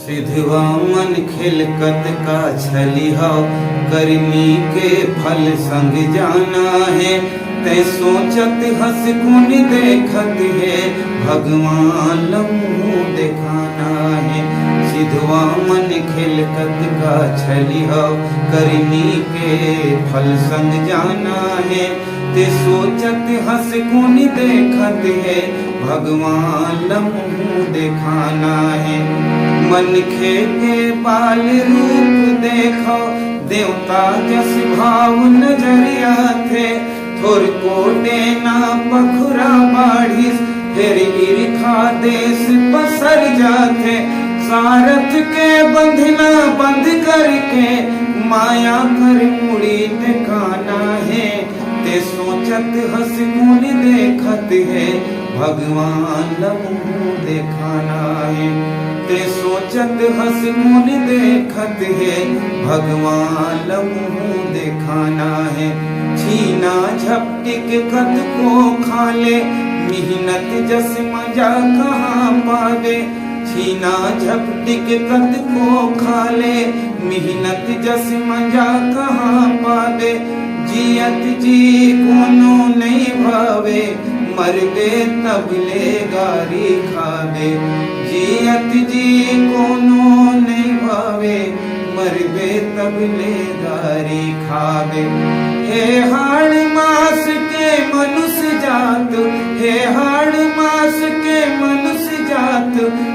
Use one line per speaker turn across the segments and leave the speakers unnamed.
सिधवा मन खिलकत का छलिहा करनी के फल संग जाना है। तै सोचत हंस गुन देखत है भगवान लम्हू दिखाना है। सिधवा मन खिलकत का छलिहा करनी के फल संग जाना है। ते सोचत हंस गुन देखत है भगवान लम्हू दिखाना है। मनखे के बाल रूप देखो देवता जस भाव नजरिया थे। थोर कोटे ना पखुरा बाढ़ी फिर ईर्खा देश पसर जाते। सारथ के बंधना बंद करके माया कर मुड़ी ठिकाना है। ते सोचत हंस गुन देखत है भगवान लम्हू दिखाना है। ते सोचत हंस गुन देखत है भगवान लम्हू दिखाना है। छीना झपटिक कद को खाले मेहनत जस मजा कहाँ पावे। छीना झपटिक कद को खाले मेहनत जस मजा कहाँ पावे। जियत जी कोनो नहीं भावे मरबे तब ले गारी खावे। जियत जी कोनो नहीं भावे मरबे तब ले गारी खावे। हे हाड़ मास के मनुष्य जात हे हाड़ मास के मनुष्य जात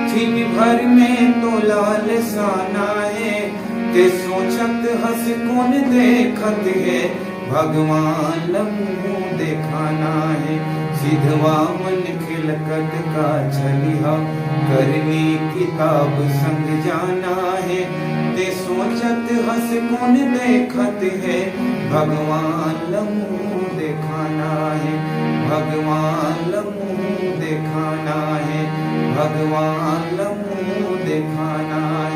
छिन भर में तो लाल साना है। ते सोचत हंस गुन देखत है भगवान लम्हू दिखाना है। सिधवा मन खिलकत का छलिहा करनी किताब संग जाना है। ते सोचत हंस गुन देखत है भगवान लम्हू दिखाना है। भगवान लम्हू दिखाना है भगवान लम्हू दिखाना है।